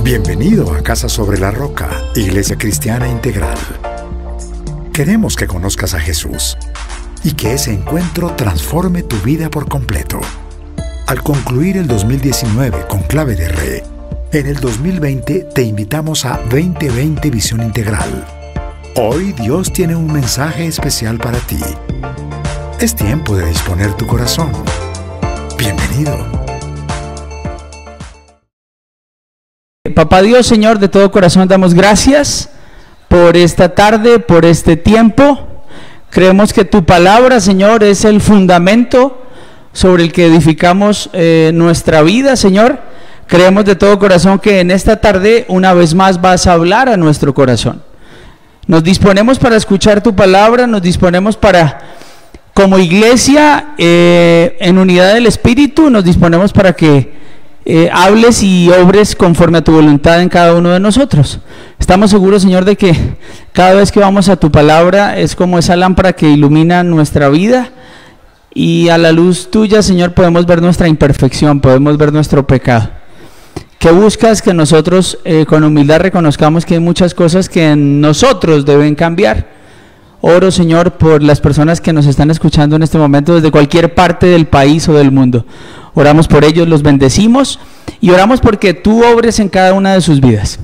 Bienvenido a Casa sobre la Roca, Iglesia Cristiana Integral. Queremos que conozcas a Jesús y que ese encuentro transforme tu vida por completo. Al concluir el 2019 con Clave de Re, en el 2020 te invitamos a 2020 Visión Integral. Hoy Dios tiene un mensaje especial para ti. Es tiempo de disponer tu corazón. Bienvenido. Papá Dios, Señor, de todo corazón damos gracias por esta tarde, por este tiempo. Creemos que tu palabra, Señor, es el fundamento sobre el que edificamos nuestra vida, Señor. Creemos de todo corazón que en esta tarde una vez más vas a hablar a nuestro corazón. Nos disponemos para escuchar tu palabra, nos disponemos para, como iglesia, en unidad del Espíritu, nos disponemos para que hables y obres conforme a tu voluntad en cada uno de nosotros. Estamos seguros, Señor, de que cada vez que vamos a tu palabra es como esa lámpara que ilumina nuestra vida, y a la luz tuya, Señor, podemos ver nuestra imperfección, podemos ver nuestro pecado. Que buscas que nosotros con humildad reconozcamos que hay muchas cosas que en nosotros deben cambiar. Oro, Señor, por las personas que nos están escuchando en este momento desde cualquier parte del país o del mundo. Oramos por ellos, los bendecimos y oramos porque tú obres en cada una de sus vidas.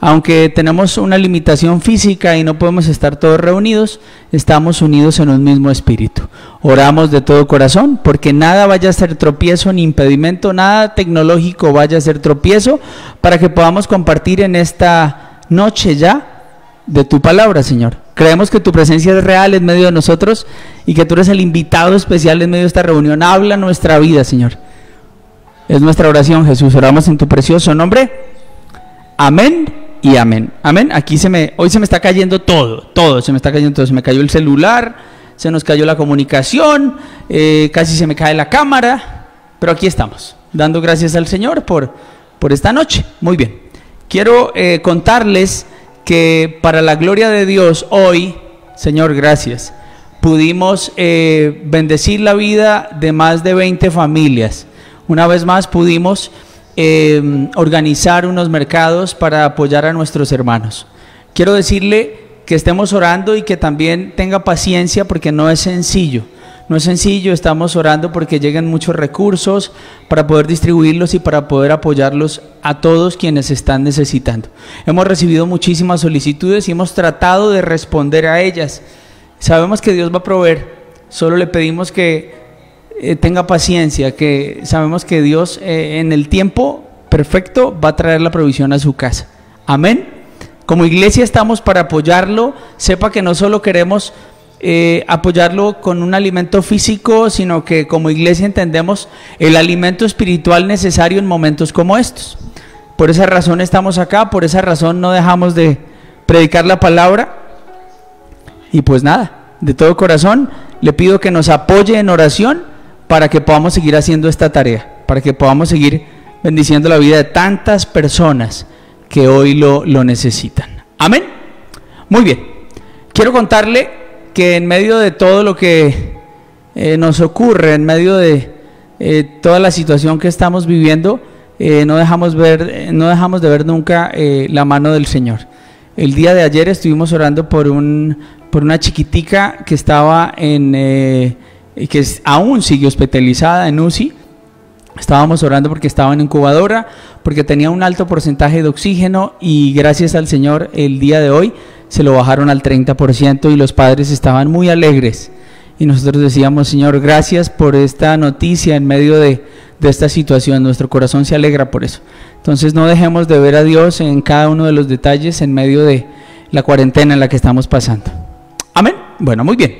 Aunque tenemos una limitación física y no podemos estar todos reunidos, estamos unidos en un mismo espíritu. Oramos de todo corazón porque nada vaya a ser tropiezo ni impedimento, nada tecnológico vaya a ser tropiezo, para que podamos compartir en esta noche ya de tu palabra, Señor. Creemos que tu presencia es real en medio de nosotros y que tú eres el invitado especial en medio de esta reunión. Habla nuestra vida, Señor. Es nuestra oración, Jesús. Oramos en tu precioso nombre. Amén y amén. Amén. Aquí hoy se me está cayendo todo se me está cayendo todo. Se me cayó el celular, se nos cayó la comunicación, casi se me cae la cámara, pero aquí estamos, dando gracias al Señor por esta noche. Muy bien. Quiero contarles que para la gloria de Dios hoy, Señor, gracias, pudimos bendecir la vida de más de 20 familias. Una vez más pudimos organizar unos mercados para apoyar a nuestros hermanos. Quiero decirle que estemos orando y que también tenga paciencia, porque no es sencillo. No es sencillo, estamos orando porque lleguen muchos recursos para poder distribuirlos y para poder apoyarlos a todos quienes están necesitando. Hemos recibido muchísimas solicitudes y hemos tratado de responder a ellas. Sabemos que Dios va a proveer, solo le pedimos que tenga paciencia, que sabemos que Dios en el tiempo perfecto va a traer la provisión a su casa. Amén. Como iglesia estamos para apoyarlo. Sepa que no solo queremos apoyarlo con un alimento físico, sino que como iglesia entendemos el alimento espiritual necesario en momentos como estos. Por esa razón estamos acá, por esa razón no dejamos de predicar la palabra. Y pues nada, de todo corazón le pido que nos apoye en oración para que podamos seguir haciendo esta tarea, para que podamos seguir bendiciendo la vida de tantas personas que hoy lo necesitan. Amén. Muy bien. Quiero contarle que en medio de todo lo que nos ocurre, en medio de toda la situación que estamos viviendo, no dejamos de ver nunca la mano del Señor. El día de ayer estuvimos orando por una chiquitica que estaba que aún sigue hospitalizada en UCI. Estábamos orando porque estaba en incubadora, porque tenía un alto porcentaje de oxígeno, y gracias al Señor el día de hoy se lo bajaron al 30% y los padres estaban muy alegres. Y nosotros decíamos: Señor, gracias por esta noticia en medio de esta situación. Nuestro corazón se alegra por eso. Entonces no dejemos de ver a Dios en cada uno de los detalles en medio de la cuarentena en la que estamos pasando. Amén. Bueno, muy bien.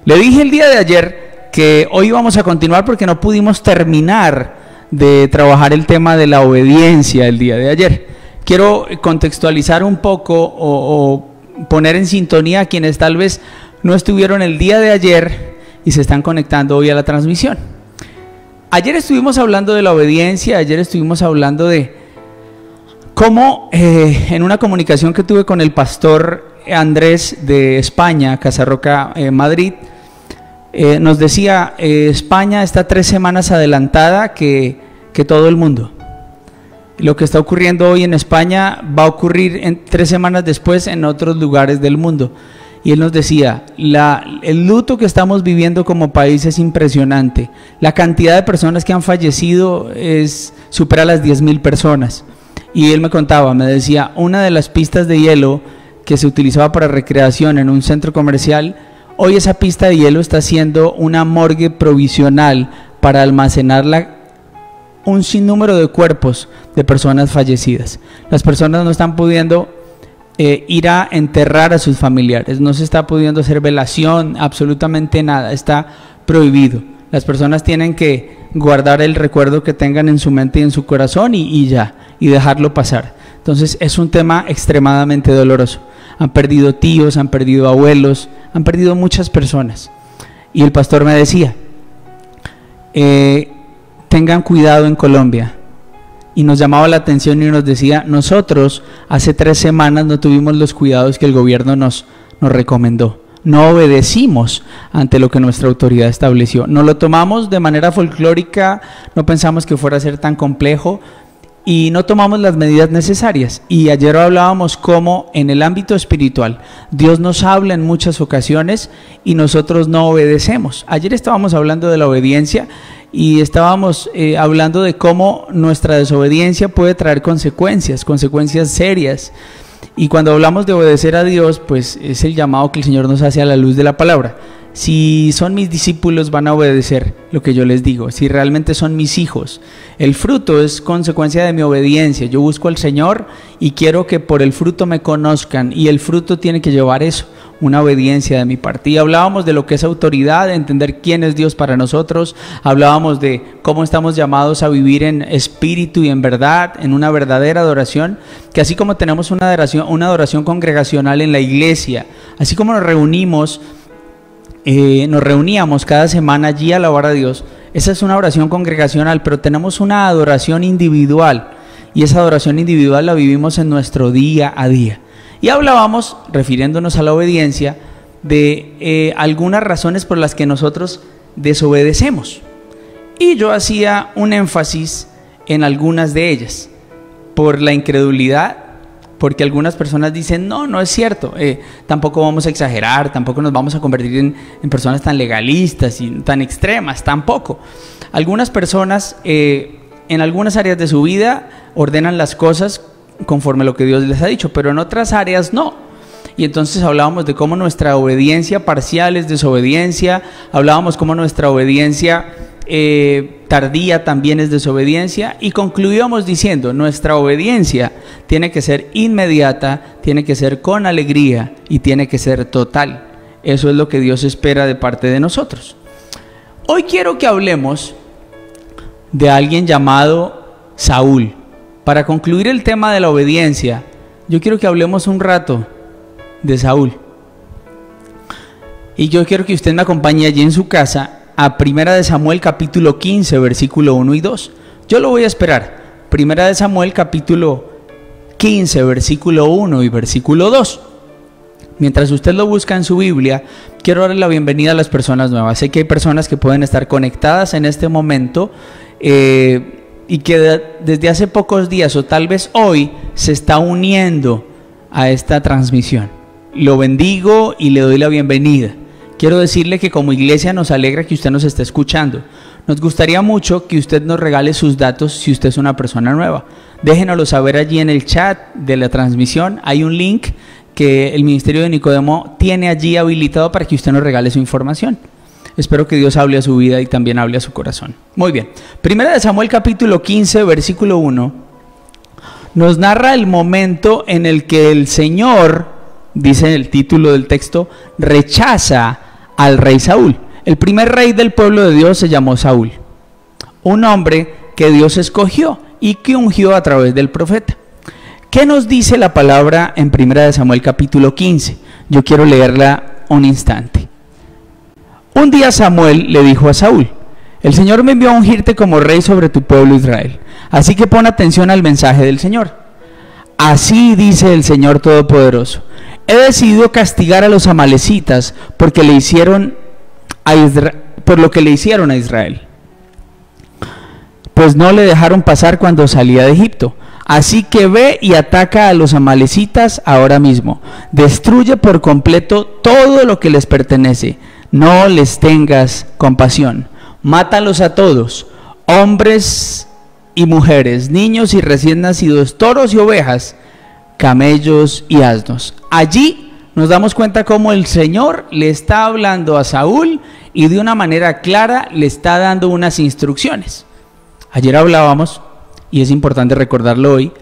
Le dije el día de ayer que hoy vamos a continuar porque no pudimos terminar de trabajar el tema de la obediencia el día de ayer. Quiero contextualizar un poco o poner en sintonía a quienes tal vez no estuvieron el día de ayer y se están conectando hoy a la transmisión. Ayer estuvimos hablando de la obediencia, ayer estuvimos hablando de cómo en una comunicación que tuve con el pastor Andrés de España, Casarroca, Madrid, nos decía, España está 3 semanas adelantada que todo el mundo. Lo que está ocurriendo hoy en España va a ocurrir 3 semanas después en otros lugares del mundo. Y él nos decía, el luto que estamos viviendo como país es impresionante. La cantidad de personas que han fallecido supera las 10.000 personas. Y él me contaba, me decía, una de las pistas de hielo que se utilizaba para recreación en un centro comercial, hoy esa pista de hielo está siendo una morgue provisional para almacenar un sinnúmero de cuerpos de personas fallecidas. Las personas no están pudiendo ir a enterrar a sus familiares, no se está pudiendo hacer velación, absolutamente nada, está prohibido. Las personas tienen que guardar el recuerdo que tengan en su mente y en su corazón y dejarlo pasar. Entonces es un tema extremadamente doloroso. Han perdido tíos, han perdido abuelos, han perdido muchas personas. Y el pastor me decía, tengan cuidado en Colombia. Y nos llamaba la atención y nos decía, nosotros hace 3 semanas no tuvimos los cuidados que el gobierno nos recomendó. No obedecimos ante lo que nuestra autoridad estableció. No lo tomamos de manera folclórica, no pensamos que fuera a ser tan complejo y no tomamos las medidas necesarias. Y ayer hablábamos cómo en el ámbito espiritual Dios nos habla en muchas ocasiones y nosotros no obedecemos. Ayer estábamos hablando de la obediencia y estábamos hablando de cómo nuestra desobediencia puede traer consecuencias serias. Y cuando hablamos de obedecer a Dios, pues es el llamado que el Señor nos hace a la luz de la palabra. Si son mis discípulos, van a obedecer lo que yo les digo. Si realmente son mis hijos, el fruto es consecuencia de mi obediencia. Yo busco al Señor y quiero que por el fruto me conozcan, y el fruto tiene que llevar eso, una obediencia de mi parte. Y hablábamos de lo que es autoridad, de entender quién es Dios para nosotros. Hablábamos de cómo estamos llamados a vivir en espíritu y en verdad, en una verdadera adoración, que así como tenemos una adoración congregacional en la iglesia, así como nos reuníamos cada semana allí a alabar a Dios, esa es una oración congregacional, pero tenemos una adoración individual, y esa adoración individual la vivimos en nuestro día a día. Y hablábamos, refiriéndonos a la obediencia, de algunas razones por las que nosotros desobedecemos. Y yo hacía un énfasis en algunas de ellas. Por la incredulidad, porque algunas personas dicen, no es cierto, tampoco vamos a exagerar, tampoco nos vamos a convertir en personas tan legalistas y tan extremas, tampoco. Algunas personas en algunas áreas de su vida ordenan las cosas conforme a lo que Dios les ha dicho, pero en otras áreas no. Y entonces hablábamos de cómo nuestra obediencia parcial es desobediencia, hablábamos cómo nuestra obediencia tardía también es desobediencia, y concluíamos diciendo, nuestra obediencia tiene que ser inmediata, tiene que ser con alegría y tiene que ser total. Eso es lo que Dios espera de parte de nosotros. Hoy quiero que hablemos de alguien llamado Saúl. Para concluir el tema de la obediencia, yo quiero que hablemos un rato de Saúl. Y yo quiero que usted me acompañe allí en su casa a 1 Samuel capítulo 15, versículo 1 y 2. Yo lo voy a esperar. 1 Samuel capítulo 15, versículo 1 y versículo 2. Mientras usted lo busca en su Biblia, quiero darle la bienvenida a las personas nuevas. Sé que hay personas que pueden estar conectadas en este momento y que desde hace pocos días o tal vez hoy se está uniendo a esta transmisión. Lo bendigo y le doy la bienvenida. Quiero decirle que como iglesia nos alegra que usted nos esté escuchando. Nos gustaría mucho que usted nos regale sus datos si usted es una persona nueva. Déjenoslo saber allí en el chat de la transmisión. Hay un link que el Ministerio de Nicodemo tiene allí habilitado para que usted nos regale su información. Espero que Dios hable a su vida y también hable a su corazón. Muy bien. 1 Samuel capítulo 15, versículo 1, nos narra el momento en el que el Señor, dice en el título del texto, rechaza al rey Saúl. El primer rey del pueblo de Dios se llamó Saúl, un hombre que Dios escogió y que ungió a través del profeta. ¿Qué nos dice la palabra en 1 Samuel capítulo 15? Yo quiero leerla un instante. Un día Samuel le dijo a Saúl: el Señor me envió a ungirte como rey sobre tu pueblo Israel, así que pon atención al mensaje del Señor. Así dice el Señor Todopoderoso: he decidido castigar a los amalecitas por lo que le hicieron a Israel, pues no le dejaron pasar cuando salía de Egipto. Así que ve y ataca a los amalecitas ahora mismo. Destruye por completo todo lo que les pertenece. No les tengas compasión. Mátalos a todos, hombres y mujeres, niños y recién nacidos, toros y ovejas, camellos y asnos. Allí nos damos cuenta cómo el Señor le está hablando a Saúl y de una manera clara le está dando unas instrucciones. Ayer hablábamos, y es importante recordarlo hoy,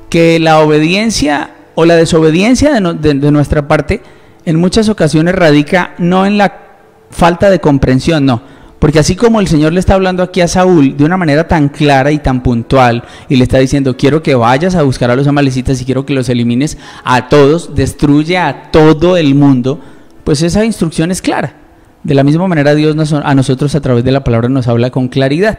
que la obediencia o la desobediencia de nuestra parte en muchas ocasiones radica no en la falta de comprensión, no, porque así como el Señor le está hablando aquí a Saúl de una manera tan clara y tan puntual y le está diciendo quiero que vayas a buscar a los amalecitas y quiero que los elimines a todos, destruye a todo el mundo, pues esa instrucción es clara. De la misma manera Dios a nosotros a través de la palabra nos habla con claridad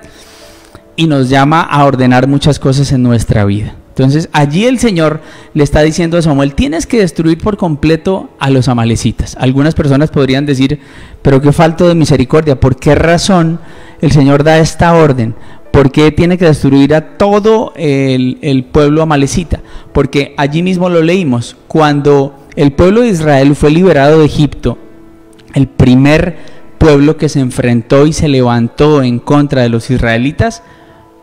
y nos llama a ordenar muchas cosas en nuestra vida. Entonces allí el Señor le está diciendo a Samuel, tienes que destruir por completo a los amalecitas. Algunas personas podrían decir, pero qué falta de misericordia, ¿por qué razón el Señor da esta orden? ¿Por qué tiene que destruir a todo el pueblo amalecita? Porque allí mismo lo leímos, cuando el pueblo de Israel fue liberado de Egipto, el primer pueblo que se enfrentó y se levantó en contra de los israelitas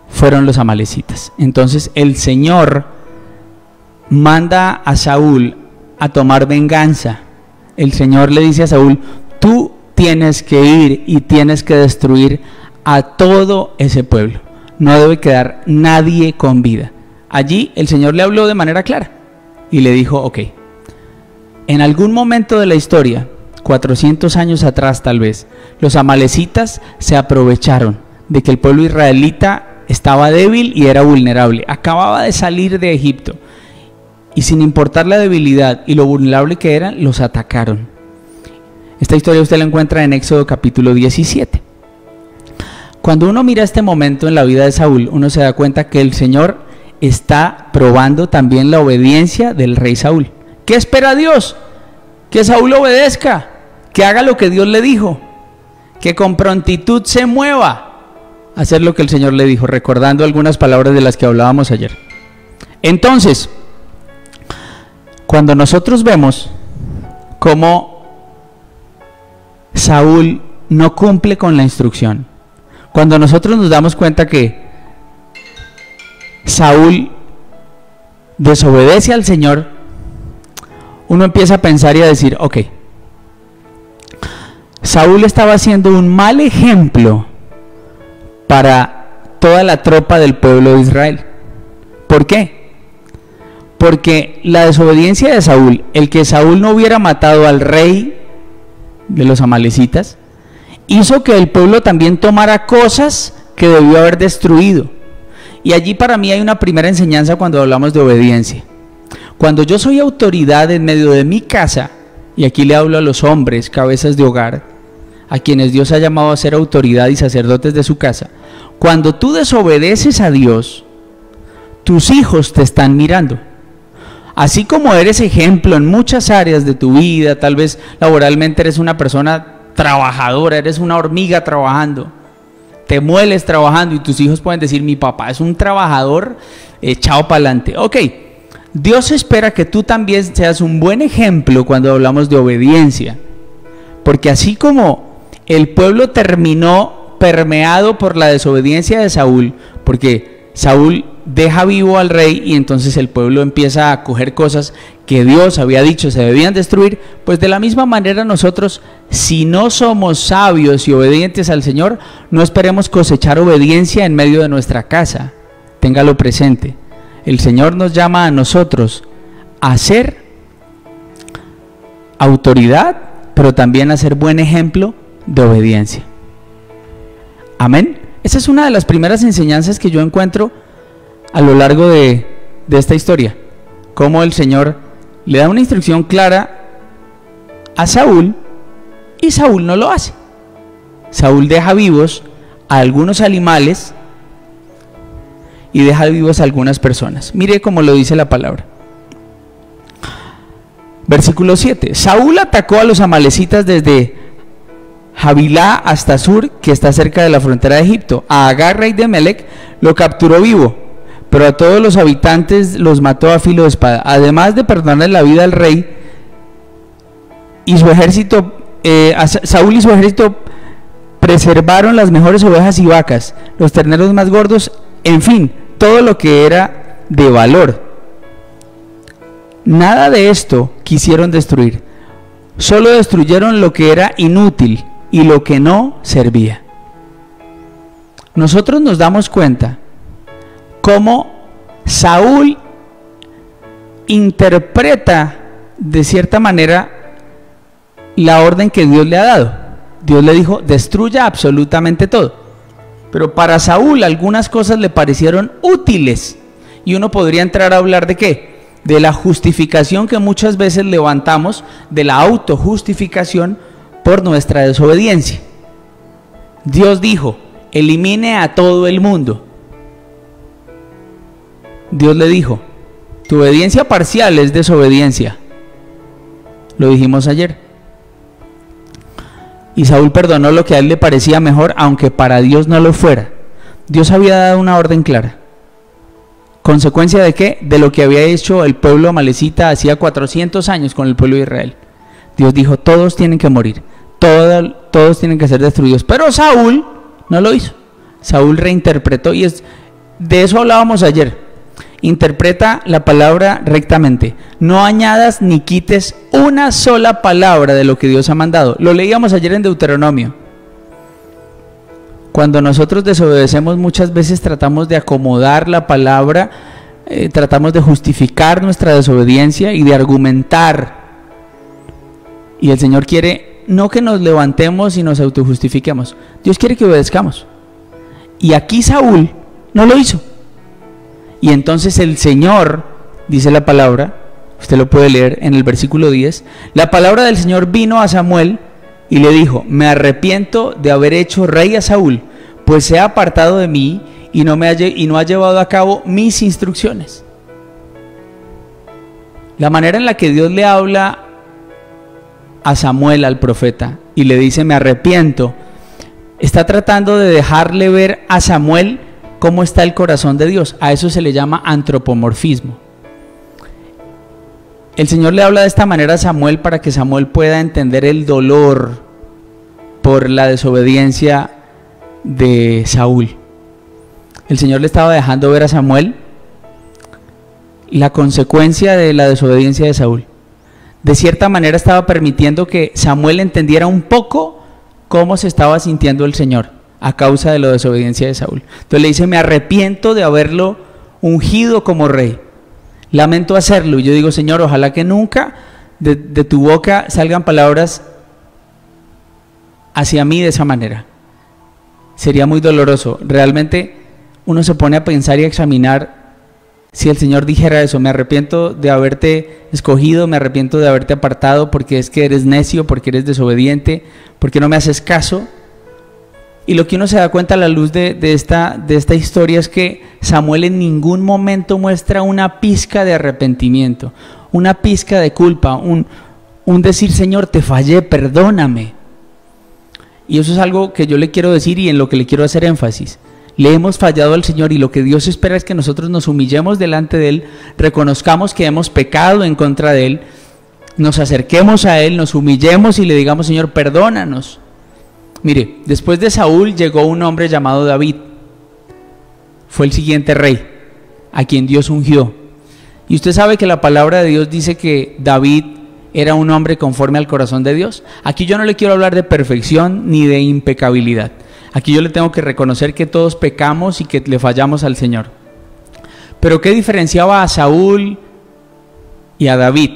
fueron los amalecitas. Entonces el Señor manda a Saúl a tomar venganza. El Señor le dice a Saúl, tú tienes que ir y tienes que destruir a todo ese pueblo. No debe quedar nadie con vida. Allí el Señor le habló de manera clara y le dijo, ok, en algún momento de la historia, 400 años atrás tal vez, los amalecitas se aprovecharon de que el pueblo israelita estaba débil y era vulnerable, acababa de salir de Egipto y sin importar la debilidad y lo vulnerable que eran, los atacaron. Esta historia usted la encuentra en Éxodo capítulo 17. Cuando uno mira este momento en la vida de Saúl, uno se da cuenta que el Señor está probando también la obediencia del rey Saúl. ¿Qué espera Dios? Que Saúl obedezca, que haga lo que Dios le dijo, que con prontitud se mueva hacer lo que el Señor le dijo, recordando algunas palabras de las que hablábamos ayer. Entonces, cuando nosotros vemos cómo Saúl no cumple con la instrucción, cuando nosotros nos damos cuenta que Saúl desobedece al Señor, uno empieza a pensar y a decir, ok, Saúl estaba haciendo un mal ejemplo para toda la tropa del pueblo de Israel. ¿Por qué? Porque la desobediencia de Saúl, el que Saúl no hubiera matado al rey de los amalecitas, hizo que el pueblo también tomara cosas que debió haber destruido. Y allí para mí hay una primera enseñanza cuando hablamos de obediencia. Cuando yo soy autoridad en medio de mi casa, y aquí le hablo a los hombres, cabezas de hogar, a quienes Dios ha llamado a ser autoridad y sacerdotes de su casa, cuando tú desobedeces a Dios, tus hijos te están mirando. Así como eres ejemplo en muchas áreas de tu vida, tal vez laboralmente eres una persona trabajadora, eres una hormiga trabajando, te mueles trabajando y tus hijos pueden decir, mi papá es un trabajador echado para adelante. Ok, Dios espera que tú también seas un buen ejemplo cuando hablamos de obediencia, porque así como el pueblo terminó permeado por la desobediencia de Saúl, porque Saúl deja vivo al rey y entonces el pueblo empieza a coger cosas que Dios había dicho se debían destruir, pues de la misma manera nosotros, si no somos sabios y obedientes al Señor, no esperemos cosechar obediencia en medio de nuestra casa. Téngalo presente. El Señor nos llama a nosotros a ser autoridad, pero también a ser buen ejemplo de obediencia. Amén. Esa es una de las primeras enseñanzas que yo encuentro a lo largo de esta historia. Cómo el Señor le da una instrucción clara a Saúl y Saúl no lo hace. Saúl deja vivos a algunos animales y deja vivos a algunas personas. Mire cómo lo dice la palabra. Versículo 7. Saúl atacó a los amalecitas desde Havilá hasta Sur, que está cerca de la frontera de Egipto. A Agar, rey de Melec, lo capturó vivo, pero a todos los habitantes los mató a filo de espada. Además de perdonar la vida al rey y su ejército, Saúl y su ejército preservaron las mejores ovejas y vacas, los terneros más gordos, en fin, todo lo que era de valor. Nada de esto quisieron destruir, solo destruyeron lo que era inútil y lo que no servía. Nosotros nos damos cuenta cómo Saúl interpreta de cierta manera la orden que Dios le ha dado. Dios le dijo, destruya absolutamente todo. Pero para Saúl algunas cosas le parecieron útiles. Y uno podría entrar a hablar de ¿qué? De la justificación que muchas veces levantamos, de la autojustificación por nuestra desobediencia. Dios dijo, elimine a todo el mundo. Dios le dijo, tu obediencia parcial es desobediencia. Lo dijimos ayer. Y Saúl perdonó lo que a él le parecía mejor, aunque para Dios no lo fuera. Dios había dado una orden clara. ¿Consecuencia de qué? De lo que había hecho el pueblo amalecita hacía 400 años con el pueblo de Israel. Dios dijo, todos tienen que morir, todos tienen que ser destruidos. Pero Saúl no lo hizo. Saúl reinterpretó, y de eso hablábamos ayer. Interpreta la palabra rectamente. No añadas ni quites una sola palabra de lo que Dios ha mandado. Lo leíamos ayer en Deuteronomio. Cuando nosotros desobedecemos, muchas veces tratamos de acomodar la palabra, tratamos de justificar nuestra desobediencia y de argumentar. Y el Señor quiere no que nos levantemos y nos autojustifiquemos. Dios quiere que obedezcamos. Y aquí Saúl no lo hizo. Y entonces el Señor, dice la palabra, usted lo puede leer en el versículo 10, la palabra del Señor vino a Samuel y le dijo, me arrepiento de haber hecho rey a Saúl, pues se ha apartado de mí y no ha llevado a cabo mis instrucciones. La manera en la que Dios le habla a Samuel, al profeta, y le dice, me arrepiento, está tratando de dejarle ver a Samuel cómo está el corazón de Dios. A eso se le llama antropomorfismo. El Señor le habla de esta manera a Samuel para que Samuel pueda entender el dolor por la desobediencia de Saúl. El Señor le estaba dejando ver a Samuel la consecuencia de la desobediencia de Saúl. De cierta manera estaba permitiendo que Samuel entendiera un poco cómo se estaba sintiendo el Señor a causa de la desobediencia de Saúl. Entonces le dice, me arrepiento de haberlo ungido como rey. Lamento hacerlo. Y yo digo, Señor, ojalá que nunca de tu boca salgan palabras hacia mí de esa manera. Sería muy doloroso. Realmente uno se pone a pensar y a examinar si el Señor dijera eso, me arrepiento de haberte escogido, me arrepiento de haberte apartado porque es que eres necio, porque eres desobediente, porque no me haces caso. Y lo que uno se da cuenta a la luz de esta historia es que Samuel en ningún momento muestra una pizca de arrepentimiento, una pizca de culpa, un decir, Señor, te fallé, perdóname. Y eso es algo que yo le quiero decir y en lo que le quiero hacer énfasis. Le hemos fallado al Señor y lo que Dios espera es que nosotros nos humillemos delante de Él, reconozcamos que hemos pecado en contra de Él, nos acerquemos a Él, nos humillemos y le digamos, Señor, perdónanos. Mire, después de Saúl llegó un hombre llamado David. Fue el siguiente rey, a quien Dios ungió. Y usted sabe que la palabra de Dios dice que David era un hombre conforme al corazón de Dios. Aquí yo no le quiero hablar de perfección ni de impecabilidad. Aquí yo le tengo que reconocer que todos pecamos y que le fallamos al Señor. Pero ¿qué diferenciaba a Saúl y a David?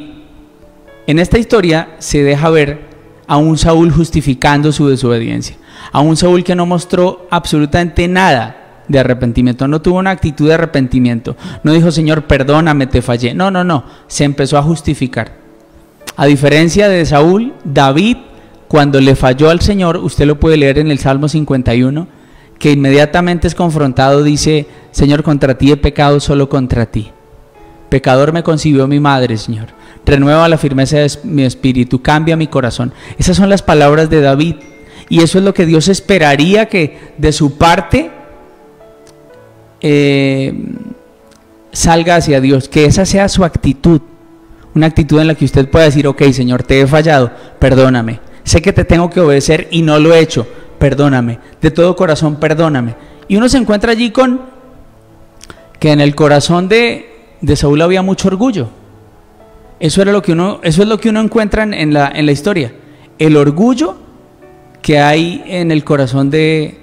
En esta historia se deja ver a un Saúl justificando su desobediencia, a un Saúl que no mostró absolutamente nada de arrepentimiento, no tuvo una actitud de arrepentimiento, no dijo, Señor, perdóname, te fallé, no, se empezó a justificar. A diferencia de Saúl, David, cuando le falló al Señor, usted lo puede leer en el Salmo 51, que inmediatamente es confrontado, dice, Señor, contra ti he pecado, solo contra ti. Pecador me concibió mi madre, Señor. Renueva la firmeza de mi espíritu, cambia mi corazón. Esas son las palabras de David. Y eso es lo que Dios esperaría que de su parte salga hacia Dios, que esa sea su actitud, una actitud en la que usted pueda decir, ok, Señor, te he fallado, perdóname, sé que te tengo que obedecer y no lo he hecho, perdóname, de todo corazón perdóname. Y uno se encuentra allí con que en el corazón de Saúl había mucho orgullo. Eso es lo que uno encuentra en la historia, el orgullo que hay en el corazón de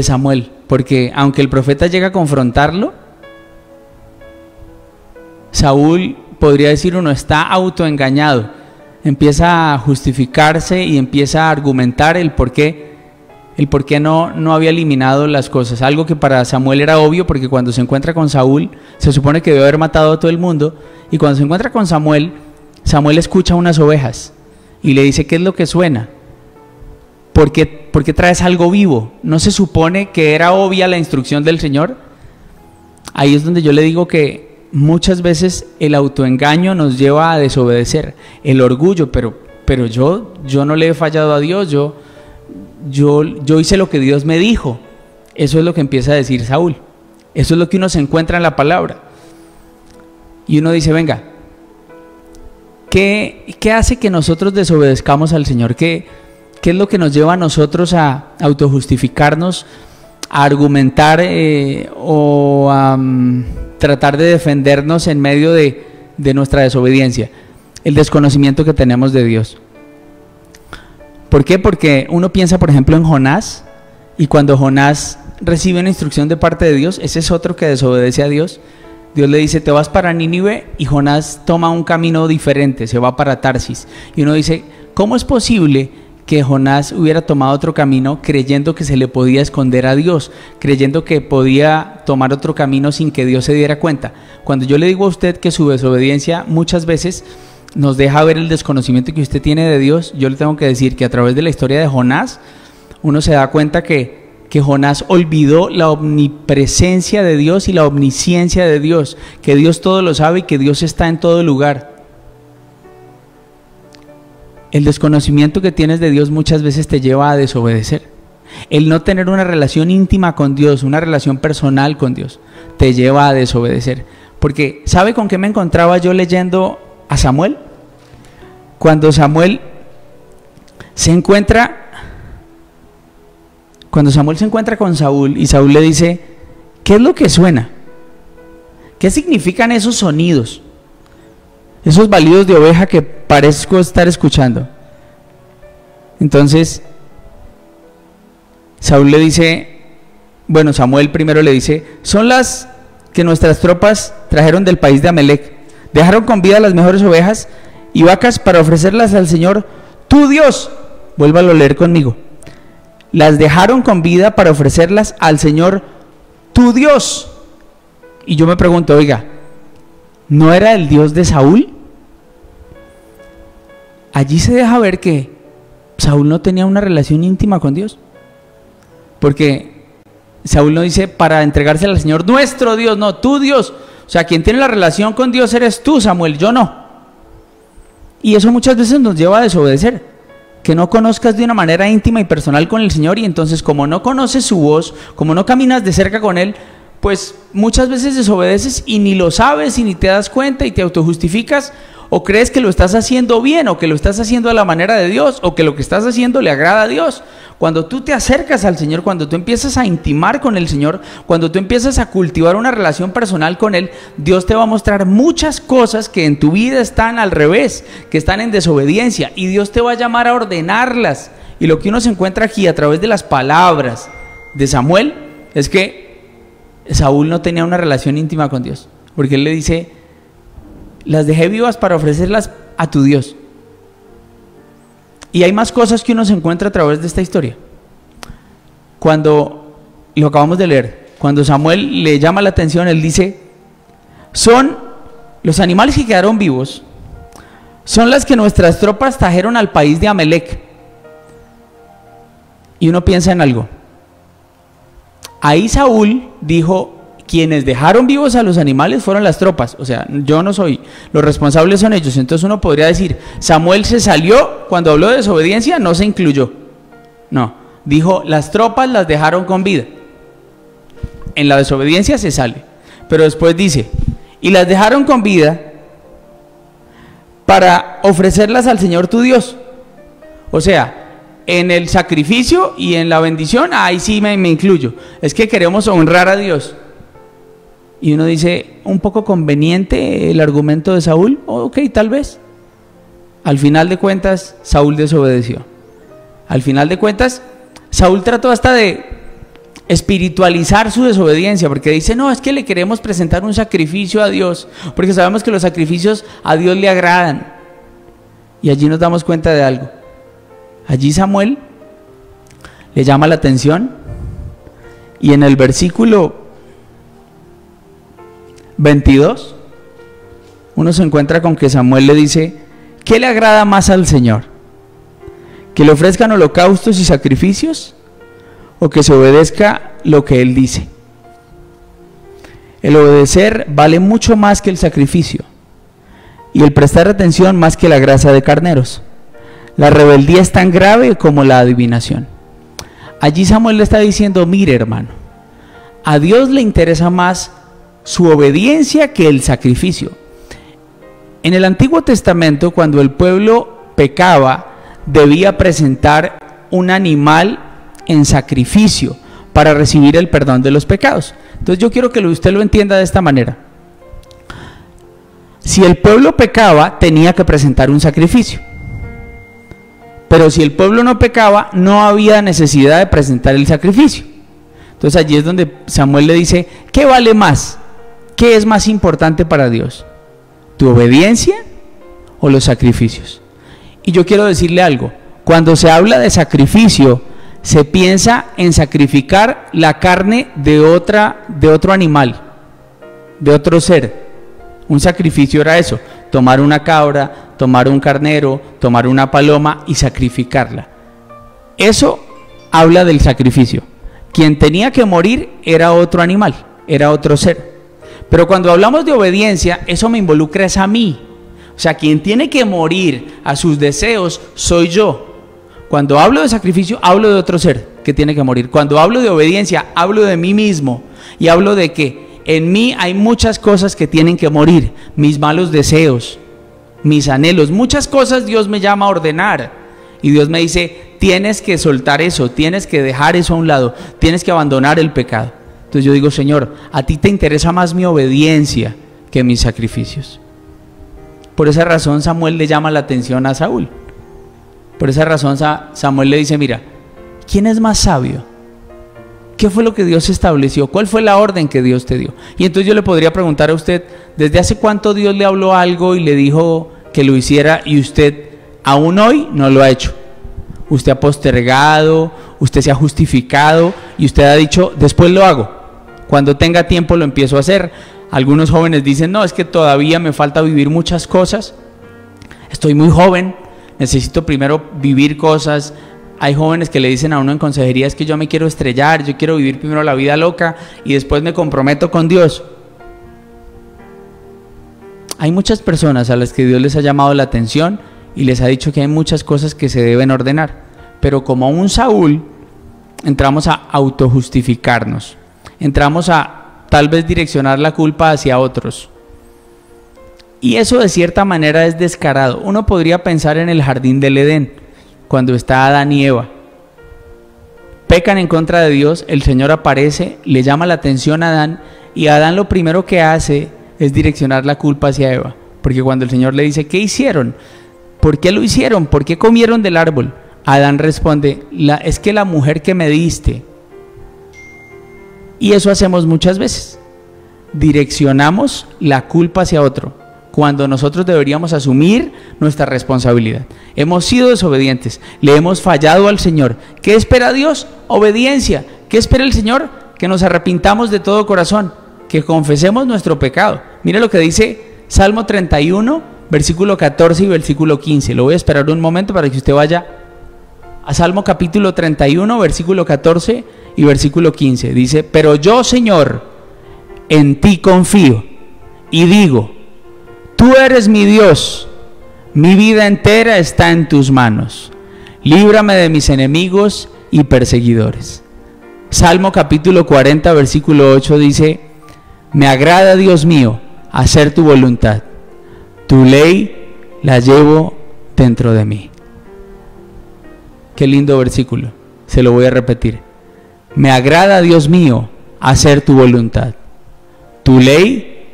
Samuel, porque aunque el profeta llega a confrontarlo, Saúl, podría decir uno, está autoengañado, empieza a justificarse y empieza a argumentar el por qué no había eliminado las cosas, algo que para Samuel era obvio, porque cuando se encuentra con Saúl, se supone que debe haber matado a todo el mundo, y cuando se encuentra con Samuel, Samuel escucha unas ovejas, y le dice, ¿qué es lo que suena? ¿Por qué traes algo vivo? ¿No se supone que era obvia la instrucción del Señor? Ahí es donde yo le digo que muchas veces el autoengaño nos lleva a desobedecer, el orgullo, pero yo no le he fallado a Dios, yo hice lo que Dios me dijo. Eso es lo que empieza a decir Saúl, eso es lo que uno se encuentra en la palabra, y uno dice, venga, ¿qué hace que nosotros desobedezcamos al Señor? ¿Qué es lo que nos lleva a nosotros a autojustificarnos, a argumentar o a tratar de defendernos en medio de nuestra desobediencia? El desconocimiento que tenemos de Dios. ¿Por qué? Porque uno piensa, por ejemplo, en Jonás, y cuando Jonás recibe una instrucción de parte de Dios, ese es otro que desobedece a Dios. Dios le dice, te vas para Nínive, y Jonás toma un camino diferente, se va para Tarsis. Y uno dice, ¿cómo es posible que Jonás hubiera tomado otro camino creyendo que se le podía esconder a Dios, creyendo que podía tomar otro camino sin que Dios se diera cuenta? Cuando yo le digo a usted que su desobediencia muchas veces nos deja ver el desconocimiento que usted tiene de Dios, yo le tengo que decir que a través de la historia de Jonás, uno se da cuenta que Jonás olvidó la omnipresencia de Dios y la omnisciencia de Dios, que Dios todo lo sabe y que Dios está en todo lugar. El desconocimiento que tienes de Dios muchas veces te lleva a desobedecer. El no tener una relación íntima con Dios, una relación personal con Dios, te lleva a desobedecer. Porque, ¿sabe con qué me encontraba yo leyendo a Samuel? Cuando Samuel se encuentra con Saúl, y Saúl le dice, ¿qué es lo que suena? ¿Qué significan esos sonidos? Esos balidos de oveja que parezco estar escuchando. Entonces Saúl le dice, bueno, Samuel primero le dice, son las que nuestras tropas trajeron del país de Amelec, dejaron con vida las mejores ovejas y vacas para ofrecerlas al Señor tu Dios. Vuélvalo a leer conmigo. Las dejaron con vida para ofrecerlas al Señor tu Dios. Y yo me pregunto, oiga, ¿no era el Dios de Saúl? Allí se deja ver que Saúl no tenía una relación íntima con Dios, porque Saúl no dice para entregársela al Señor nuestro Dios, no, tu Dios. O sea, quien tiene la relación con Dios eres tú, Samuel, yo no. Y eso muchas veces nos lleva a desobedecer, que no conozcas de una manera íntima y personal con el Señor, y entonces como no conoces su voz, como no caminas de cerca con Él, pues muchas veces desobedeces y ni lo sabes y ni te das cuenta y te autojustificas, o crees que lo estás haciendo bien, o que lo estás haciendo a la manera de Dios, o que lo que estás haciendo le agrada a Dios. Cuando tú te acercas al Señor, cuando tú empiezas a intimar con el Señor, cuando tú empiezas a cultivar una relación personal con Él, Dios te va a mostrar muchas cosas que en tu vida están al revés, que están en desobediencia, y Dios te va a llamar a ordenarlas. Y lo que uno se encuentra aquí a través de las palabras de Samuel es que Saúl no tenía una relación íntima con Dios, porque él le dice, las dejé vivas para ofrecerlas a tu Dios. Y hay más cosas que uno se encuentra a través de esta historia. Cuando, lo acabamos de leer, cuando Samuel le llama la atención, él dice, son los animales que quedaron vivos, son las que nuestras tropas trajeron al país de Amelec. Y uno piensa en algo. Ahí Saúl dijo, quienes dejaron vivos a los animales fueron las tropas, o sea, yo no soy, los responsables son ellos. Entonces uno podría decir, Samuel se salió, cuando habló de desobediencia no se incluyó, no, dijo, las tropas las dejaron con vida, en la desobediencia se sale. pero después dice, y las dejaron con vida para ofrecerlas al Señor tu Dios. O sea, en el sacrificio y en la bendición, ahí sí me incluyo. Es que queremos honrar a Dios. Y uno dice, un poco conveniente el argumento de Saúl. Ok, tal vez. Al final de cuentas, Saúl desobedeció. Al final de cuentas, Saúl trató hasta de espiritualizar su desobediencia, porque dice, no, es que le queremos presentar un sacrificio a Dios, porque sabemos que los sacrificios a Dios le agradan. Y allí nos damos cuenta de algo. Allí Samuel le llama la atención y en el versículo 22 uno se encuentra con que Samuel le dice, ¿qué le agrada más al Señor? ¿Que le ofrezcan holocaustos y sacrificios o que se obedezca lo que Él dice? El obedecer vale mucho más que el sacrificio y el prestar atención más que la grasa de carneros. La rebeldía es tan grave como la adivinación. Allí Samuel le está diciendo, mire hermano, a Dios le interesa más su obediencia que el sacrificio. En el Antiguo Testamento, cuando el pueblo pecaba, debía presentar un animal en sacrificio para recibir el perdón de los pecados. Entonces yo quiero que usted lo entienda de esta manera. Si el pueblo pecaba, tenía que presentar un sacrificio. Pero si el pueblo no pecaba, no había necesidad de presentar el sacrificio. Entonces allí es donde Samuel le dice, ¿qué vale más? ¿Qué es más importante para Dios? ¿Tu obediencia o los sacrificios? Y yo quiero decirle algo, cuando se habla de sacrificio, se piensa en sacrificar la carne de otro animal, de otro ser. Un sacrificio era eso, tomar una cabra, tomar un carnero, tomar una paloma y sacrificarla. Eso habla del sacrificio. Quien tenía que morir era otro animal, era otro ser. Pero cuando hablamos de obediencia, eso me involucra es a mí. O sea, quien tiene que morir a sus deseos soy yo. Cuando hablo de sacrificio, hablo de otro ser que tiene que morir. Cuando hablo de obediencia, hablo de mí mismo y hablo de que en mí hay muchas cosas que tienen que morir, mis malos deseos, mis anhelos, muchas cosas Dios me llama a ordenar y Dios me dice, tienes que soltar eso, tienes que dejar eso a un lado, tienes que abandonar el pecado. Entonces yo digo, Señor, a ti te interesa más mi obediencia que mis sacrificios. Por esa razón Samuel le llama la atención a Saúl. Por esa razón Samuel le dice, mira, ¿quién es más sabio? ¿Qué fue lo que Dios estableció? ¿Cuál fue la orden que Dios te dio? Y entonces yo le podría preguntar a usted, ¿desde hace cuánto Dios le habló algo y le dijo que lo hiciera y usted aún hoy no lo ha hecho? Usted ha postergado, usted se ha justificado y usted ha dicho, después lo hago. Cuando tenga tiempo lo empiezo a hacer. Algunos jóvenes dicen, no, es que todavía me falta vivir muchas cosas. Estoy muy joven, necesito primero vivir cosas. Hay jóvenes que le dicen a uno en consejería, es que yo me quiero estrellar, yo quiero vivir primero la vida loca y después me comprometo con Dios. Hay muchas personas a las que Dios les ha llamado la atención y les ha dicho que hay muchas cosas que se deben ordenar. Pero como un Saúl, entramos a autojustificarnos, entramos a tal vez direccionar la culpa hacia otros. Y eso de cierta manera es descarado. Uno podría pensar en el jardín del Edén, cuando está Adán y Eva. Pecan en contra de Dios, el Señor aparece, le llama la atención a Adán y Adán lo primero que hace es direccionar la culpa hacia Eva. Porque cuando el Señor le dice, ¿qué hicieron? ¿Por qué lo hicieron? ¿Por qué comieron del árbol? Adán responde, es que la mujer que me diste. Y eso hacemos muchas veces. Direccionamos la culpa hacia otro, cuando nosotros deberíamos asumir nuestra responsabilidad. Hemos sido desobedientes, le hemos fallado al Señor. ¿Qué espera Dios? Obediencia. ¿Qué espera el Señor? Que nos arrepintamos de todo corazón, que confesemos nuestro pecado. Mire lo que dice Salmo 31, versículo 14 y versículo 15. Lo voy a esperar un momento para que usted vaya a Salmo capítulo 31, versículo 14 y versículo 15. Dice, pero yo, Señor, en ti confío y digo, tú eres mi Dios, mi vida entera está en tus manos. Líbrame de mis enemigos y perseguidores. Salmo capítulo 40, versículo 8 dice, Me agrada, Dios mío, hacer tu voluntad. Tu ley la llevo dentro de mí. Qué lindo versículo. Se lo voy a repetir. Me agrada, Dios mío, hacer tu voluntad. Tu ley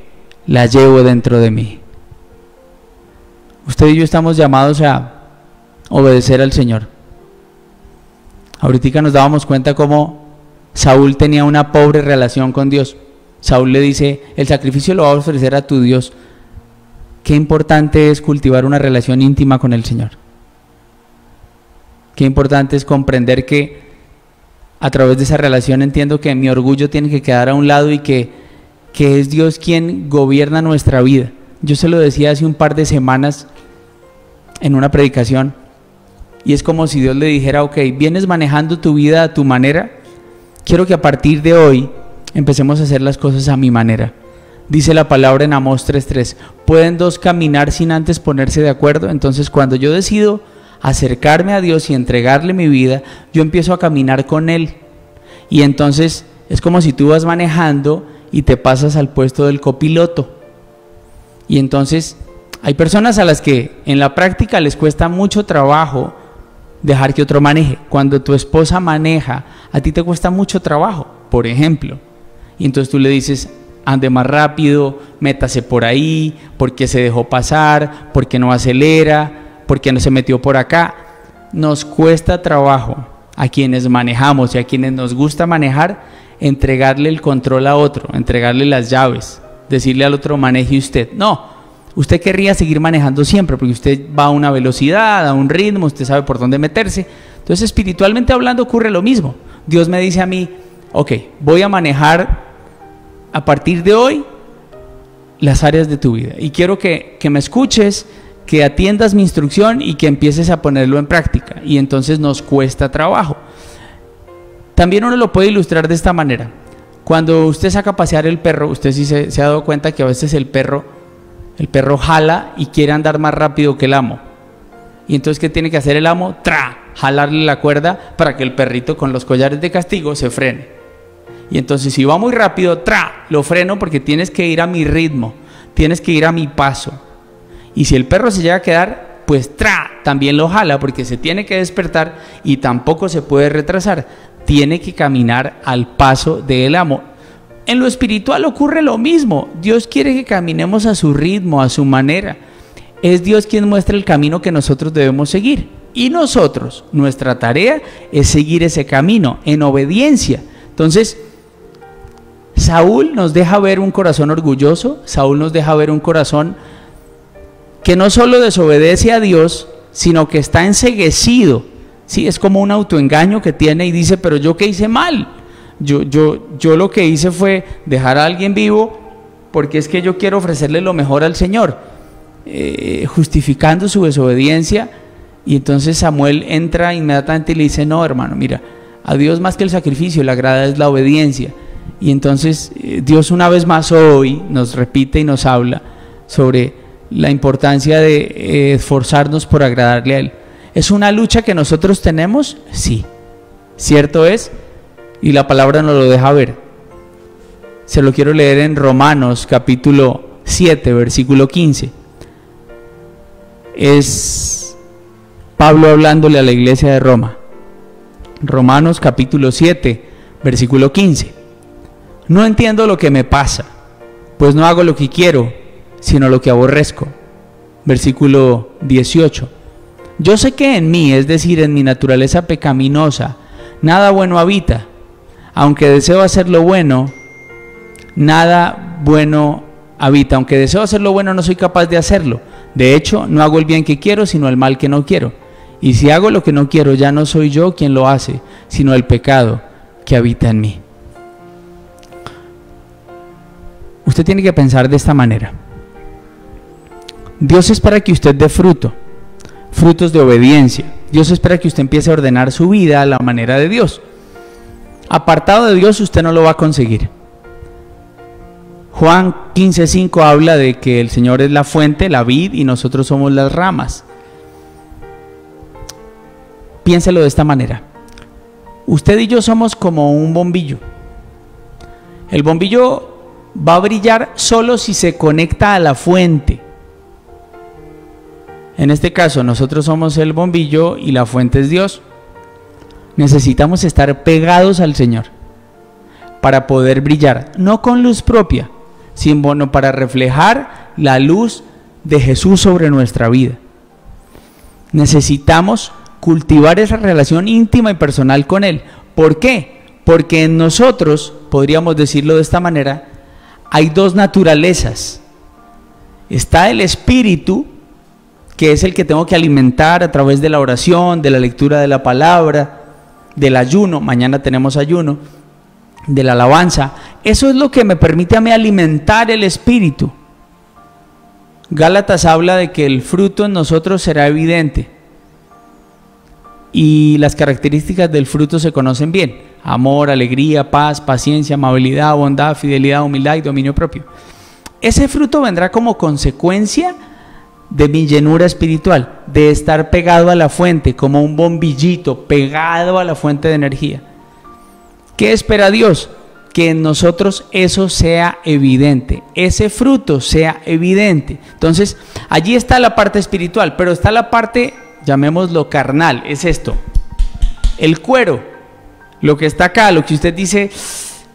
la llevo dentro de mí. Usted y yo estamos llamados a obedecer al Señor. Ahorita nos dábamos cuenta cómo Saúl tenía una pobre relación con Dios. Saúl le dice, el sacrificio lo va a ofrecer a tu Dios. Qué importante es cultivar una relación íntima con el Señor. Qué importante es comprender que a través de esa relación entiendo que mi orgullo tiene que quedar a un lado y que es Dios quien gobierna nuestra vida. Yo se lo decía hace un par de semanas en una predicación, y es como si Dios le dijera, ok, vienes manejando tu vida a tu manera, quiero que a partir de hoy empecemos a hacer las cosas a mi manera. Dice la palabra en Amós 3:3, ¿pueden dos caminar sin antes ponerse de acuerdo? Entonces cuando yo decido acercarme a Dios y entregarle mi vida, yo empiezo a caminar con Él, y entonces es como si tú vas manejando y te pasas al puesto del copiloto. Y entonces hay personas a las que en la práctica les cuesta mucho trabajo dejar que otro maneje. Cuando tu esposa maneja, a ti te cuesta mucho trabajo, por ejemplo, y entonces tú le dices, ande más rápido, métase por ahí, porque se dejó pasar, porque no acelera, porque no se metió por acá. Nos cuesta trabajo a quienes manejamos y a quienes nos gusta manejar entregarle el control a otro, entregarle las llaves, decirle al otro maneje usted. No, usted querría seguir manejando siempre porque usted va a una velocidad, a un ritmo, usted sabe por dónde meterse. Entonces espiritualmente hablando ocurre lo mismo. Dios me dice a mí, ok, voy a manejar a partir de hoy las áreas de tu vida y quiero que me escuches, que atiendas mi instrucción y que empieces a ponerlo en práctica. Y entonces nos cuesta trabajo. También uno lo puede ilustrar de esta manera. Cuando usted saca a pasear el perro, usted sí se ha dado cuenta que a veces el perro jala y quiere andar más rápido que el amo. Y entonces ¿qué tiene que hacer el amo? Jalarle la cuerda para que el perrito con los collares de castigo se frene. Y entonces si va muy rápido, lo freno porque tienes que ir a mi ritmo, tienes que ir a mi paso. Y si el perro se llega a quedar, pues también lo jala porque se tiene que despertar y tampoco se puede retrasar. Tiene que caminar al paso del amo. En lo espiritual ocurre lo mismo. Dios quiere que caminemos a su ritmo, a su manera. Es Dios quien muestra el camino que nosotros debemos seguir. Y nosotros, nuestra tarea es seguir ese camino en obediencia. Entonces, Saúl nos deja ver un corazón orgulloso. Saúl nos deja ver un corazón que no solo desobedece a Dios, sino que está enceguecido. Sí, es como un autoengaño que tiene y dice, pero yo qué hice mal. Yo lo que hice fue dejar a alguien vivo porque es que yo quiero ofrecerle lo mejor al Señor, justificando su desobediencia. Y entonces Samuel entra inmediatamente y le dice, no hermano, mira, a Dios más que el sacrificio le agrada es la obediencia. Y entonces Dios una vez más hoy nos repite y nos habla sobre la importancia de esforzarnos por agradarle a Él. ¿Es una lucha que nosotros tenemos? Sí, cierto es, y la palabra nos lo deja ver. Se lo quiero leer en Romanos capítulo 7, versículo 15. Es Pablo hablándole a la iglesia de Roma. Romanos capítulo 7, versículo 15. No entiendo lo que me pasa, pues no hago lo que quiero, sino lo que aborrezco. Versículo 18. Yo sé que en mí, es decir, en mi naturaleza pecaminosa, nada bueno habita. Aunque deseo hacer lo bueno, nada bueno habita. Aunque deseo hacer lo bueno, no soy capaz de hacerlo. De hecho, no hago el bien que quiero, sino el mal que no quiero. Y si hago lo que no quiero, ya no soy yo quien lo hace, sino el pecado que habita en mí. Usted tiene que pensar de esta manera. Dios espera que usted dé frutos de obediencia. Dios espera que usted empiece a ordenar su vida a la manera de Dios. Apartado de Dios usted no lo va a conseguir. Juan 15:5 habla de que el Señor es la fuente, la vid, y nosotros somos las ramas. Piénselo de esta manera. Usted y yo somos como un bombillo. El bombillo va a brillar solo si se conecta a la fuente. En este caso, nosotros somos el bombillo y la fuente es Dios. Necesitamos estar pegados al Señor para poder brillar, no con luz propia, sino para reflejar la luz de Jesús sobre nuestra vida. Necesitamos cultivar esa relación íntima y personal con Él. ¿Por qué? Porque en nosotros, podríamos decirlo de esta manera, hay dos naturalezas. Está el espíritu, que es el que tengo que alimentar a través de la oración, de la lectura de la palabra, del ayuno, mañana tenemos ayuno, de la alabanza. Eso es lo que me permite a mí alimentar el espíritu. Gálatas habla de que el fruto en nosotros será evidente. Y las características del fruto se conocen bien: amor, alegría, paz, paciencia, amabilidad, bondad, fidelidad, humildad y dominio propio. Ese fruto vendrá como consecuencia de mi llenura espiritual, de estar pegado a la fuente, como un bombillito pegado a la fuente de energía. ¿Qué espera Dios? Que en nosotros eso sea evidente, ese fruto sea evidente. Entonces, allí está la parte espiritual, pero está la parte, llamémoslo carnal, es esto: el cuero, lo que está acá, lo que usted dice,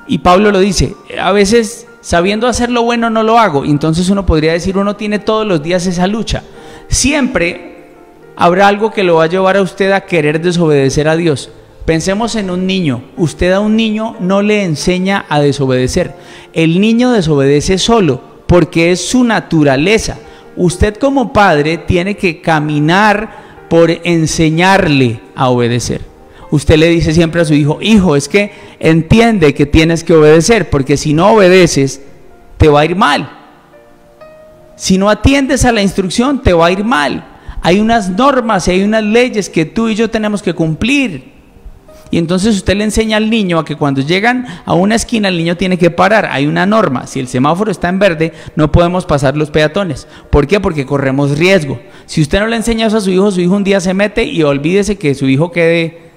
y Pablo lo dice, a veces sabiendo hacer lo bueno no lo hago. Entonces uno podría decir, uno tiene todos los días esa lucha. Siempre habrá algo que lo va a llevar a usted a querer desobedecer a Dios. Pensemos en un niño. Usted a un niño no le enseña a desobedecer. El niño desobedece solo porque es su naturaleza. Usted como padre tiene que caminar por enseñarle a obedecer. Usted le dice siempre a su hijo: hijo, es que entiende que tienes que obedecer, porque si no obedeces, te va a ir mal. Si no atiendes a la instrucción, te va a ir mal. Hay unas normas y hay unas leyes que tú y yo tenemos que cumplir. Y entonces usted le enseña al niño a que cuando llegan a una esquina, el niño tiene que parar. Hay una norma: si el semáforo está en verde, no podemos pasar los peatones. ¿Por qué? Porque corremos riesgo. Si usted no le enseña eso a su hijo un día se mete, y olvídese que su hijo quede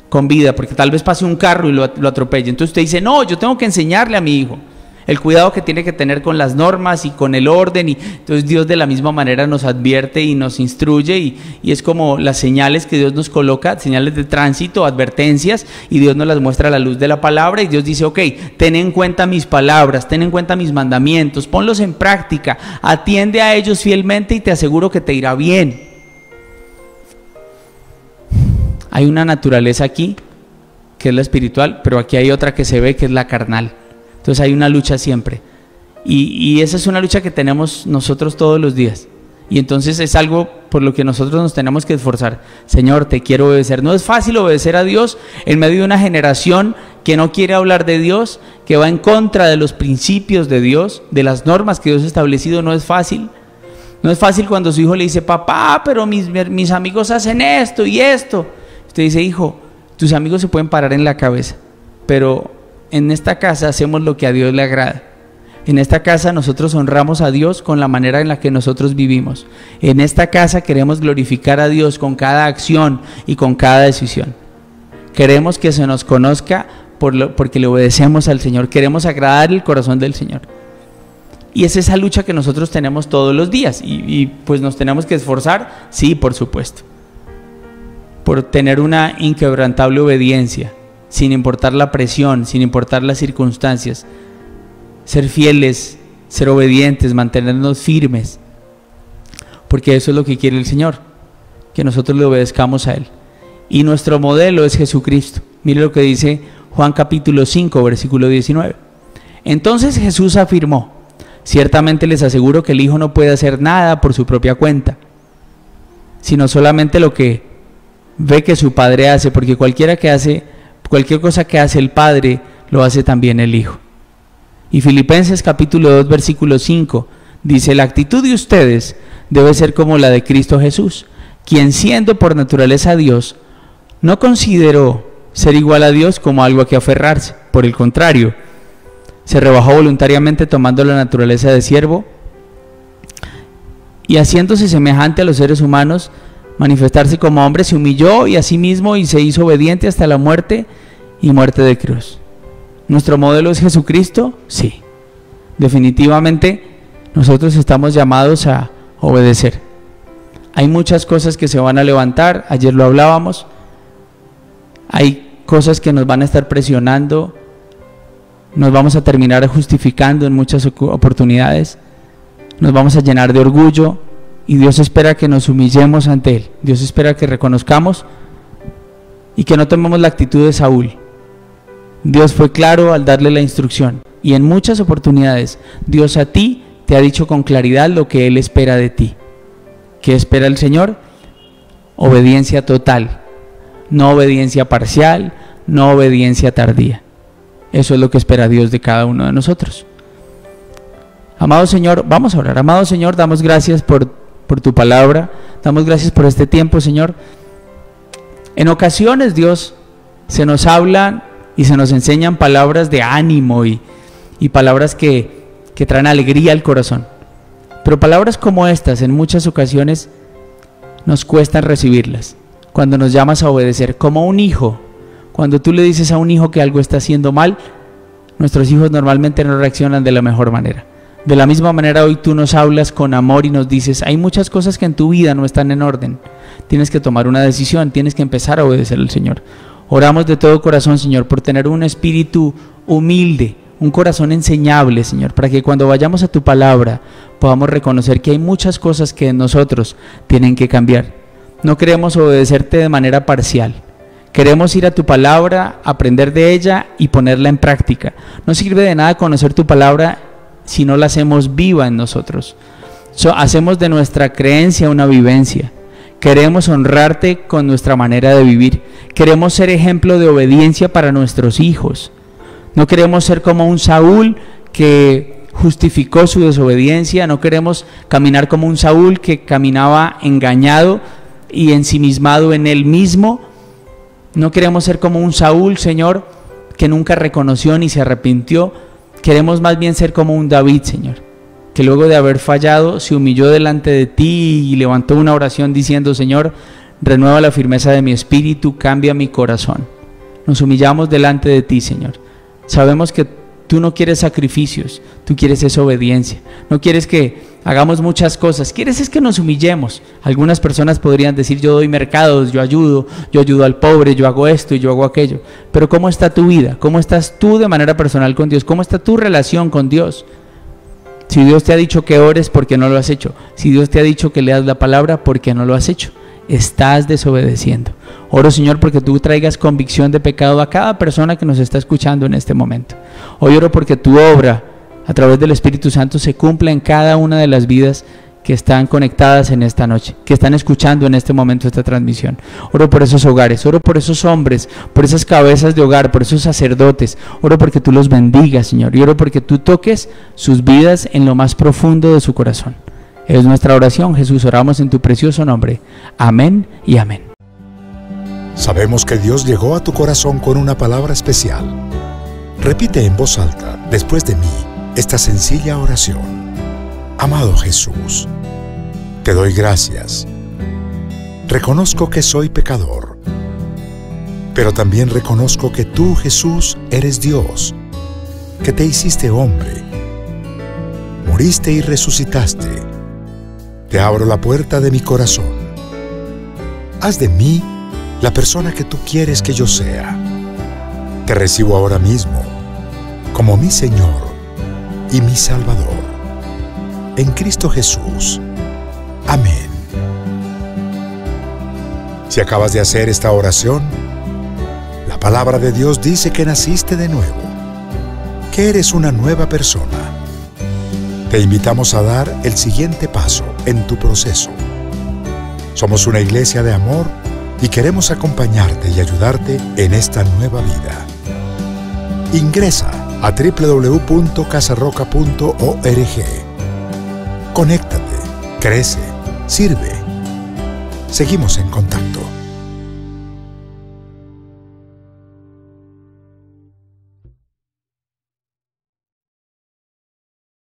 con vida, porque tal vez pase un carro y lo atropelle. Entonces usted dice: no, yo tengo que enseñarle a mi hijo el cuidado que tiene que tener con las normas y con el orden. Y entonces Dios de la misma manera nos advierte y nos instruye, y es como las señales que Dios nos coloca, señales de tránsito, advertencias, y Dios nos las muestra a la luz de la palabra. Y Dios dice: ok, ten en cuenta mis palabras, ten en cuenta mis mandamientos, ponlos en práctica, atiende a ellos fielmente y te aseguro que te irá bien. Hay una naturaleza aquí que es la espiritual, pero aquí hay otra que se ve, que es la carnal. Entonces hay una lucha siempre, y esa es una lucha que tenemos nosotros todos los días. Y entonces es algo por lo que nosotros nos tenemos que esforzar. Señor, te quiero obedecer. No es fácil obedecer a Dios en medio de una generación que no quiere hablar de Dios, que va en contra de los principios de Dios, de las normas que Dios ha establecido. No es fácil. No es fácil cuando su hijo le dice: papá, pero mis amigos hacen esto y esto. Usted dice: hijo, tus amigos se pueden parar en la cabeza, pero en esta casa hacemos lo que a Dios le agrada. En esta casa nosotros honramos a Dios con la manera en la que nosotros vivimos. En esta casa queremos glorificar a Dios con cada acción y con cada decisión. Queremos que se nos conozca porque le obedecemos al Señor. Queremos agradar el corazón del Señor. Y es esa lucha que nosotros tenemos todos los días. Y pues nos tenemos que esforzar, sí, por supuesto, por tener una inquebrantable obediencia, sin importar la presión, sin importar las circunstancias. Ser fieles, ser obedientes, mantenernos firmes, porque eso es lo que quiere el Señor, que nosotros le obedezcamos a Él. Y nuestro modelo es Jesucristo. Mire lo que dice Juan capítulo 5, versículo 19. Entonces Jesús afirmó: ciertamente les aseguro que el Hijo no puede hacer nada por su propia cuenta, sino solamente lo que ve que su Padre hace, porque cualquier cosa que hace el Padre, lo hace también el Hijo. Y Filipenses capítulo 2, versículo 5, dice: la actitud de ustedes debe ser como la de Cristo Jesús, quien siendo por naturaleza Dios, no consideró ser igual a Dios como algo a que aferrarse. Por el contrario, se rebajó voluntariamente, tomando la naturaleza de siervo, y haciéndose semejante a los seres humanos, manifestarse como hombre, se humilló y a sí mismo y se hizo obediente hasta la muerte y muerte de cruz. ¿Nuestro modelo es Jesucristo? Sí. Definitivamente nosotros estamos llamados a obedecer. Hay muchas cosas que se van a levantar, ayer lo hablábamos, hay cosas que nos van a estar presionando, nos vamos a terminar justificando en muchas oportunidades, nos vamos a llenar de orgullo y Dios espera que nos humillemos ante Él. Dios espera que reconozcamos y que no tomemos la actitud de Saúl. Dios fue claro al darle la instrucción y en muchas oportunidades Dios a ti te ha dicho con claridad lo que Él espera de ti. ¿Qué espera el Señor? Obediencia total, no obediencia parcial, no obediencia tardía. Eso es lo que espera Dios de cada uno de nosotros. Amado Señor, vamos a orar. Amado Señor, damos gracias por tu palabra, damos gracias por este tiempo, Señor. En ocasiones, Dios, se nos hablan y se nos enseñan palabras de ánimo y palabras que traen alegría al corazón. Pero palabras como estas, en muchas ocasiones, nos cuestan recibirlas. Cuando nos llamas a obedecer, como un hijo. Cuando tú le dices a un hijo que algo está haciendo mal, nuestros hijos normalmente no reaccionan de la mejor manera. De la misma manera hoy tú nos hablas con amor y nos dices, hay muchas cosas que en tu vida no están en orden. Tienes que tomar una decisión, tienes que empezar a obedecer al Señor. Oramos de todo corazón, Señor, por tener un espíritu humilde, un corazón enseñable, Señor, para que cuando vayamos a tu palabra podamos reconocer que hay muchas cosas que en nosotros tienen que cambiar. No queremos obedecerte de manera parcial. Queremos ir a tu palabra, aprender de ella y ponerla en práctica. No sirve de nada conocer tu palabra si no la hacemos viva en nosotros. Hacemos de nuestra creencia una vivencia. Queremos honrarte con nuestra manera de vivir. Queremos ser ejemplo de obediencia para nuestros hijos. No queremos ser como un Saúl que justificó su desobediencia. No queremos caminar como un Saúl que caminaba engañado y ensimismado en él mismo. No queremos ser como un Saúl, Señor, que nunca reconoció ni se arrepintió. Queremos más bien ser como un David, Señor, que luego de haber fallado se humilló delante de ti y levantó una oración diciendo, Señor, renueva la firmeza de mi espíritu, cambia mi corazón. Nos humillamos delante de ti, Señor. Sabemos que tú no quieres sacrificios, tú quieres esa obediencia. No quieres que hagamos muchas cosas, quieres es que nos humillemos. Algunas personas podrían decir, yo doy mercados, yo ayudo al pobre, yo hago esto y yo hago aquello. Pero ¿cómo está tu vida? ¿Cómo estás tú de manera personal con Dios? ¿Cómo está tu relación con Dios? Si Dios te ha dicho que ores, ¿por qué no lo has hecho? Si Dios te ha dicho que leas la palabra, ¿por qué no lo has hecho? Estás desobedeciendo. Oro, Señor, porque tú traigas convicción de pecado a cada persona que nos está escuchando en este momento. Hoy oro porque tu obra a través del Espíritu Santo se cumpla en cada una de las vidas que están conectadas en esta noche, que están escuchando en este momento esta transmisión. Oro por esos hogares, oro por esos hombres, por esas cabezas de hogar, por esos sacerdotes. Oro porque tú los bendigas, Señor, y oro porque tú toques sus vidas en lo más profundo de su corazón. Es nuestra oración, Jesús, oramos en tu precioso nombre. Amén y amén. Sabemos que Dios llegó a tu corazón con una palabra especial. Repite en voz alta, después de mí, esta sencilla oración. Amado Jesús, te doy gracias. Reconozco que soy pecador, pero también reconozco que tú, Jesús, eres Dios, que te hiciste hombre, moriste y resucitaste. Te abro la puerta de mi corazón. Haz de mí la persona que tú quieres que yo sea. Te recibo ahora mismo como mi Señor y mi Salvador. En Cristo Jesús. Amén. Si acabas de hacer esta oración, la palabra de Dios dice que naciste de nuevo, que eres una nueva persona. Te invitamos a dar el siguiente paso en tu proceso. Somos una iglesia de amor y queremos acompañarte y ayudarte en esta nueva vida. Ingresa a www.casarroca.org. Conéctate, crece, sirve. Seguimos en contacto.